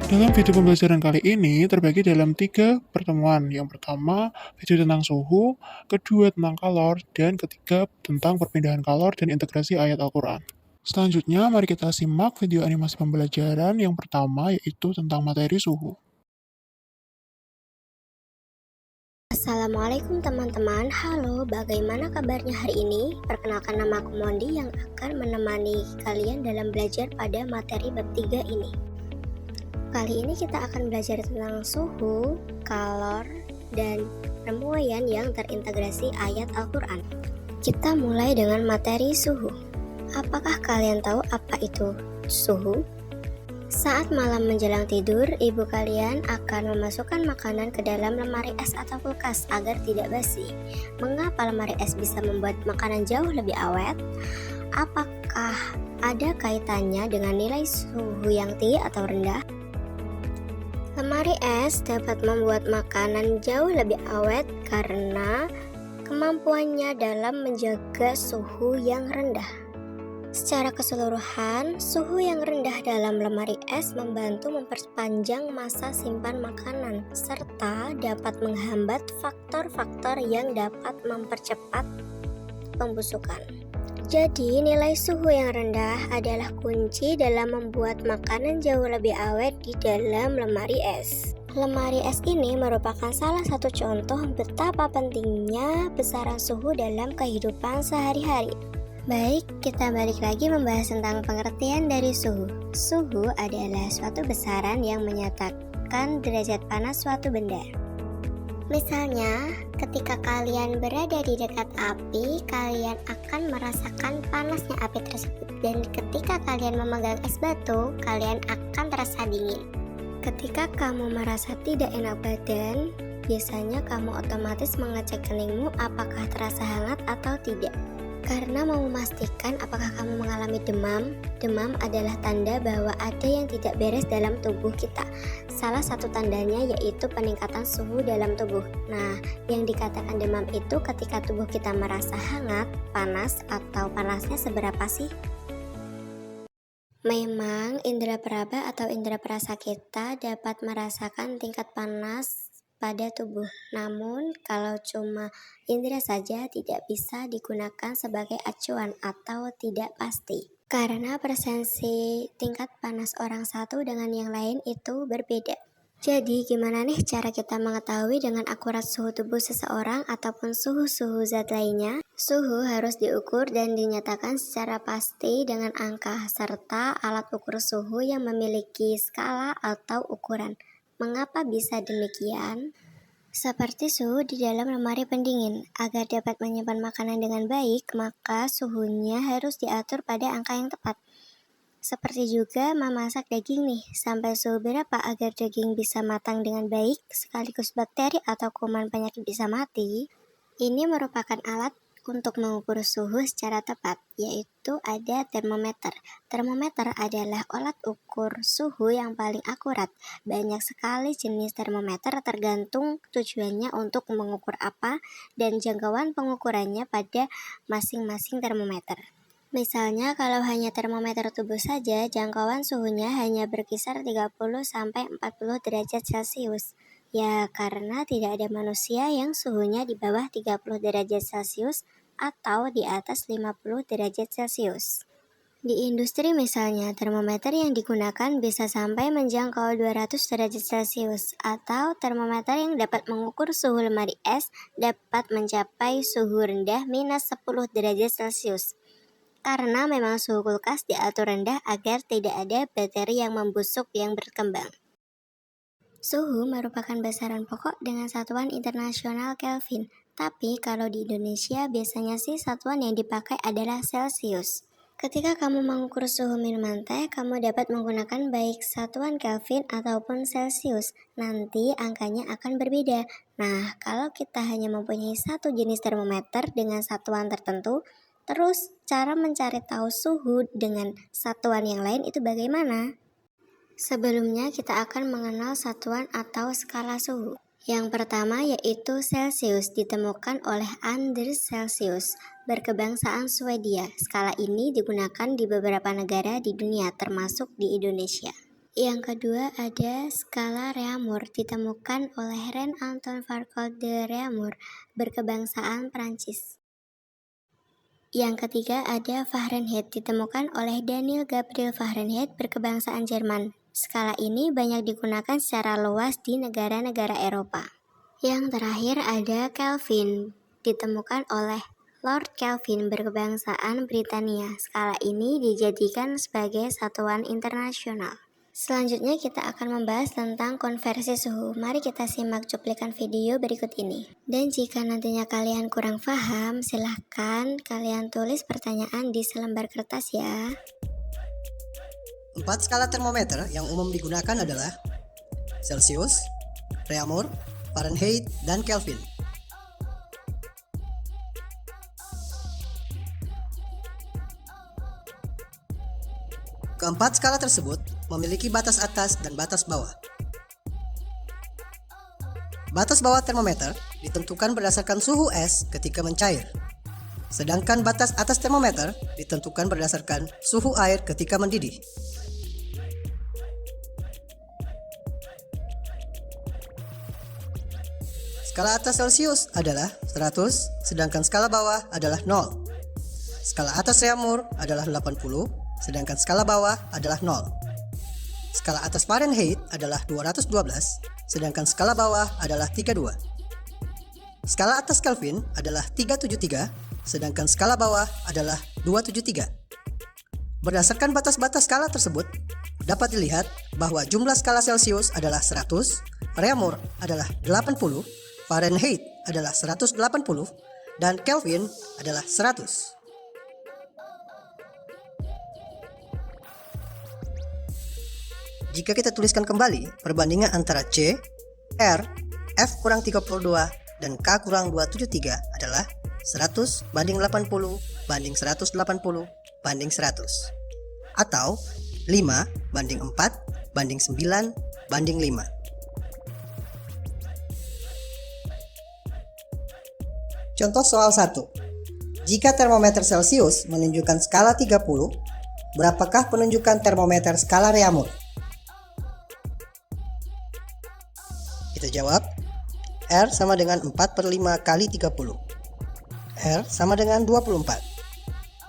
Dalam video pembelajaran kali ini terbagi dalam 3 pertemuan. Yang pertama, video tentang suhu, kedua tentang kalor, dan ketiga tentang perpindahan kalor dan integrasi ayat Al-Quran. Selanjutnya, mari kita simak video animasi pembelajaran yang pertama yaitu tentang materi suhu. Assalamualaikum teman-teman, halo, bagaimana kabarnya hari ini? Perkenalkan, nama aku Mondi yang akan menemani kalian dalam belajar pada materi bab 3 ini. Kali ini kita akan belajar tentang suhu, kalor, dan permuaian yang terintegrasi ayat Al-Quran. Kita mulai dengan materi suhu. Apakah kalian tahu apa itu suhu? Saat malam menjelang tidur, ibu kalian akan memasukkan makanan ke dalam lemari es atau kulkas agar tidak basi. Mengapa lemari es bisa membuat makanan jauh lebih awet? Apakah ada kaitannya dengan nilai suhu yang tinggi atau rendah? Lemari es dapat membuat makanan jauh lebih awet karena kemampuannya dalam menjaga suhu yang rendah. Secara keseluruhan, suhu yang rendah dalam lemari es membantu memperpanjang masa simpan makanan, serta dapat menghambat faktor-faktor yang dapat mempercepat pembusukan. Jadi, nilai suhu yang rendah adalah kunci dalam membuat makanan jauh lebih awet di dalam lemari es. Lemari es ini merupakan salah satu contoh betapa pentingnya besaran suhu dalam kehidupan sehari-hari. Baik, kita balik lagi membahas tentang pengertian dari suhu. Suhu adalah suatu besaran yang menyatakan derajat panas suatu benda. Misalnya, ketika kalian berada di dekat api, kalian akan merasakan panasnya api tersebut. Dan ketika kalian memegang es batu, kalian akan terasa dingin. Ketika kamu merasa tidak enak badan, biasanya kamu otomatis mengecek keningmu apakah terasa hangat atau tidak. Karena mau memastikan apakah kamu mengalami demam, demam adalah tanda bahwa ada yang tidak beres dalam tubuh kita. Salah satu tandanya yaitu peningkatan suhu dalam tubuh. Nah, yang dikatakan demam itu ketika tubuh kita merasa hangat, panas, atau panasnya seberapa sih? Memang indera peraba atau indera perasa kita dapat merasakan tingkat panas pada tubuh. Namun, kalau cuma indera saja tidak bisa digunakan sebagai acuan atau tidak pasti. Karena presensi tingkat panas orang satu dengan yang lain itu berbeda. Jadi, gimana nih cara kita mengetahui dengan akurat suhu tubuh seseorang ataupun suhu-suhu zat lainnya? Suhu harus diukur dan dinyatakan secara pasti dengan angka serta alat ukur suhu yang memiliki skala atau ukuran. Mengapa bisa demikian? Seperti suhu di dalam lemari pendingin. Agar dapat menyimpan makanan dengan baik, maka suhunya harus diatur pada angka yang tepat. Seperti juga memasak daging nih, sampai suhu berapa agar daging bisa matang dengan baik, sekaligus bakteri atau kuman penyakit bisa mati. Ini merupakan alat untuk mengukur suhu secara tepat, yaitu ada termometer. Termometer adalah alat ukur suhu yang paling akurat. Banyak sekali jenis termometer tergantung tujuannya untuk mengukur apa dan jangkauan pengukurannya pada masing-masing termometer. Misalnya kalau hanya termometer tubuh saja, jangkauan suhunya hanya berkisar 30-40 derajat Celcius. Ya, karena tidak ada manusia yang suhunya di bawah 30 derajat Celcius atau di atas 50 derajat Celcius. Di industri misalnya, termometer yang digunakan bisa sampai menjangkau 200 derajat Celcius, atau termometer yang dapat mengukur suhu lemari es dapat mencapai suhu rendah minus 10 derajat Celcius. Karena memang suhu kulkas diatur rendah agar tidak ada bakteri yang membusuk yang berkembang. Suhu merupakan besaran pokok dengan satuan internasional Kelvin, tapi kalau di Indonesia biasanya sih satuan yang dipakai adalah Celcius. Ketika kamu mengukur suhu minuman teh, kamu dapat menggunakan baik satuan Kelvin ataupun Celcius. Nanti angkanya akan berbeda. Nah, kalau kita hanya mempunyai satu jenis termometer dengan satuan tertentu, terus cara mencari tahu suhu dengan satuan yang lain itu bagaimana? Sebelumnya kita akan mengenal satuan atau skala suhu. Yang pertama yaitu Celsius, ditemukan oleh Anders Celsius, berkebangsaan Swedia. Skala ini digunakan di beberapa negara di dunia termasuk di Indonesia. Yang kedua ada skala Réaumur, ditemukan oleh René-Antoine Foucault de Réaumur, berkebangsaan Prancis. Yang ketiga ada Fahrenheit, ditemukan oleh Daniel Gabriel Fahrenheit, berkebangsaan Jerman. Skala ini banyak digunakan secara luas di negara-negara Eropa. Yang terakhir ada Kelvin, ditemukan oleh Lord Kelvin, berkebangsaan Britania. Skala ini dijadikan sebagai satuan internasional. Selanjutnya kita akan membahas tentang konversi suhu. Mari kita simak cuplikan video berikut ini. Dan jika nantinya kalian kurang paham, silahkan kalian tulis pertanyaan di selembar kertas ya. 4 skala termometer yang umum digunakan adalah Celsius, Réaumur, Fahrenheit, dan Kelvin. Keempat skala tersebut memiliki batas atas dan batas bawah. Batas bawah termometer ditentukan berdasarkan suhu es ketika mencair. Sedangkan batas atas termometer ditentukan berdasarkan suhu air ketika mendidih. Skala atas Celsius adalah 100, sedangkan skala bawah adalah 0. Skala atas Réaumur adalah 80, sedangkan skala bawah adalah 0. Skala atas Fahrenheit adalah 212, sedangkan skala bawah adalah 32. Skala atas Kelvin adalah 373, sedangkan skala bawah adalah 273. Berdasarkan batas-batas skala tersebut, dapat dilihat bahwa jumlah skala Celsius adalah 100, Réaumur adalah 80, Fahrenheit adalah 180, dan Kelvin adalah 100. Jika kita tuliskan kembali perbandingan antara C, R, F kurang 32, dan K kurang 273 adalah 100 banding 80 banding 180 banding 100. Atau 5 banding 4 banding 9 banding 5. Contoh soal 1. Jika termometer Celsius menunjukkan skala 30, berapakah penunjukan termometer skala Réaumur? Kita jawab, R sama dengan 4/5 kali 30. R sama dengan 24.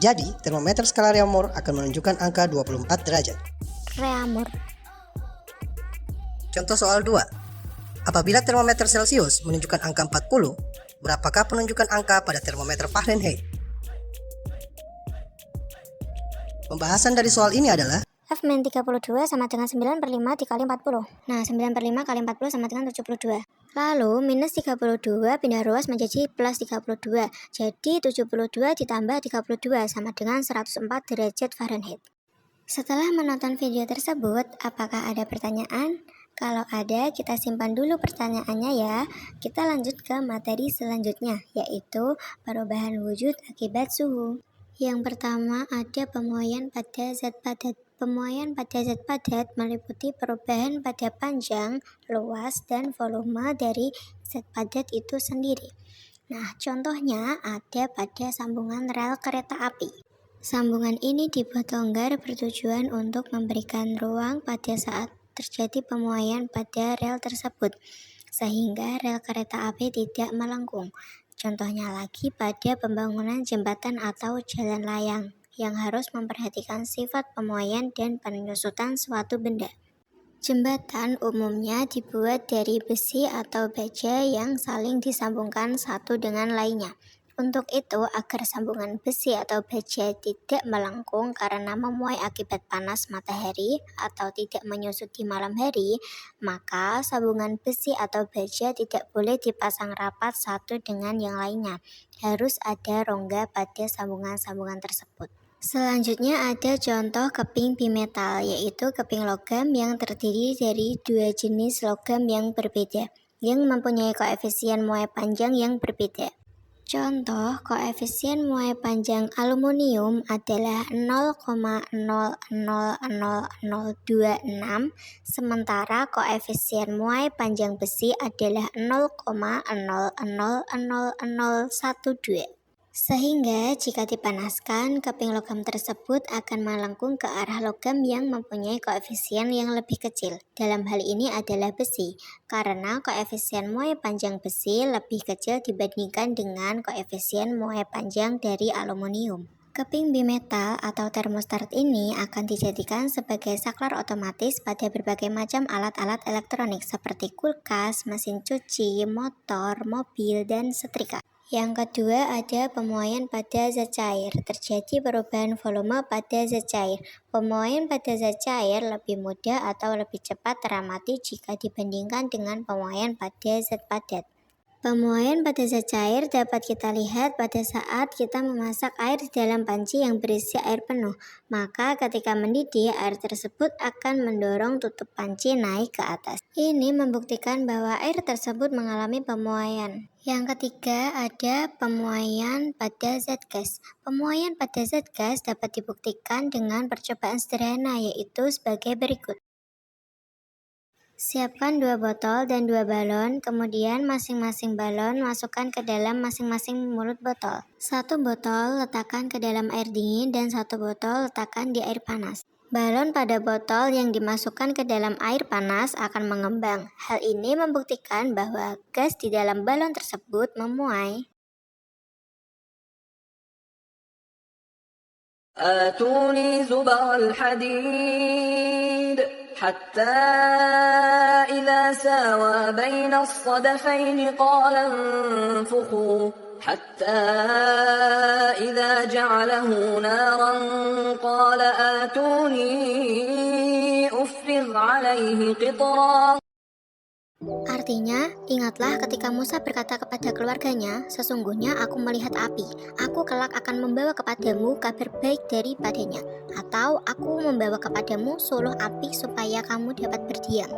Jadi, termometer skala Réaumur akan menunjukkan angka 24 derajat. Réaumur. Contoh soal 2. Apabila termometer Celsius menunjukkan angka 40, berapakah penunjukan angka pada termometer Fahrenheit? Pembahasan dari soal ini adalah F-32 sama dengan 9/5 dikali 40. Nah, 9/5 kali 40 sama dengan 72. Lalu, minus 32 pindah ruas menjadi plus 32. Jadi, 72 ditambah 32 sama dengan 104 derajat Fahrenheit. Setelah menonton video tersebut, apakah ada pertanyaan? Kalau ada, kita simpan dulu pertanyaannya ya. Kita lanjut ke materi selanjutnya, yaitu perubahan wujud akibat suhu. Yang pertama ada pemuaian pada zat padat. Pemuaian pada zat padat meliputi perubahan pada panjang, luas, dan volume dari zat padat itu sendiri. Nah, contohnya ada pada sambungan rel kereta api. Sambungan ini dibuat longgar bertujuan untuk memberikan ruang pada saat terjadi pemuaian pada rel tersebut, sehingga rel kereta api tidak melengkung. Contohnya lagi pada pembangunan jembatan atau jalan layang yang harus memperhatikan sifat pemuaian dan penyusutan suatu benda. Jembatan umumnya dibuat dari besi atau baja yang saling disambungkan satu dengan lainnya. Untuk itu, agar sambungan besi atau baja tidak melengkung karena memuai akibat panas matahari atau tidak menyusut di malam hari, maka sambungan besi atau baja tidak boleh dipasang rapat satu dengan yang lainnya. Harus ada rongga pada sambungan-sambungan tersebut. Selanjutnya ada contoh keping bimetal, yaitu keping logam yang terdiri dari dua jenis logam yang berbeda, yang mempunyai koefisien muai panjang yang berbeda. Contoh, koefisien muai panjang aluminium adalah 0,000026, sementara koefisien muai panjang besi adalah 0,000012. Sehingga jika dipanaskan, keping logam tersebut akan melengkung ke arah logam yang mempunyai koefisien yang lebih kecil. Dalam hal ini adalah besi, karena koefisien muai panjang besi lebih kecil dibandingkan dengan koefisien muai panjang dari aluminium. Keping bimetal atau termostat ini akan dijadikan sebagai saklar otomatis pada berbagai macam alat-alat elektronik seperti kulkas, mesin cuci, motor, mobil, dan setrika. Yang kedua ada pemuaian pada zat cair. Terjadi perubahan volume pada zat cair. Pemuaian pada zat cair lebih mudah atau lebih cepat teramati jika dibandingkan dengan pemuaian pada zat padat. Pemuaian pada zat cair dapat kita lihat pada saat kita memasak air di dalam panci yang berisi air penuh. Maka ketika mendidih, air tersebut akan mendorong tutup panci naik ke atas. Ini membuktikan bahwa air tersebut mengalami pemuaian. Yang ketiga ada pemuaian pada zat gas. Pemuaian pada zat gas dapat dibuktikan dengan percobaan sederhana, yaitu sebagai berikut. Siapkan 2 botol dan 2 balon, kemudian masing-masing balon masukkan ke dalam masing-masing mulut botol. 1 botol letakkan ke dalam air dingin dan 1 botol letakkan di air panas. Balon pada botol yang dimasukkan ke dalam air panas akan mengembang. Hal ini membuktikan bahwa gas di dalam balon tersebut memuai. آتوني زبر الحديد حتى إذا ساوى بين الصدفين قال انفخوا حتى إذا جعله نارا قال آتوني أفرغ عليه قطرا. Artinya, ingatlah ketika Musa berkata kepada keluarganya, sesungguhnya aku melihat api, aku kelak akan membawa kepadamu kabar baik daripadanya, atau aku membawa kepadamu suluh api supaya kamu dapat berdiam.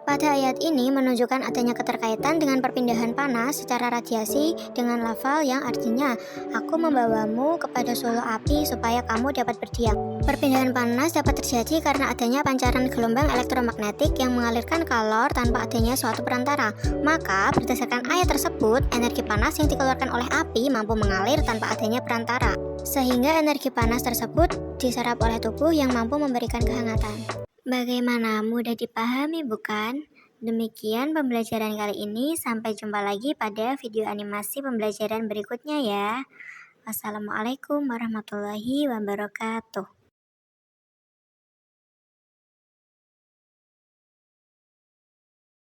Pada ayat ini menunjukkan adanya keterkaitan dengan perpindahan panas secara radiasi dengan lafal yang artinya, aku membawamu kepada suluh api supaya kamu dapat berdiam. Perpindahan panas dapat terjadi karena adanya pancaran gelombang elektromagnetik yang mengalirkan kalor tanpa adanya suatu perantara. Maka, berdasarkan ayat tersebut, energi panas yang dikeluarkan oleh api mampu mengalir tanpa adanya perantara. Sehingga energi panas tersebut diserap oleh tubuh yang mampu memberikan kehangatan. Bagaimana, mudah dipahami bukan? Demikian pembelajaran kali ini, sampai jumpa lagi pada video animasi pembelajaran berikutnya ya. Wassalamualaikum warahmatullahi wabarakatuh.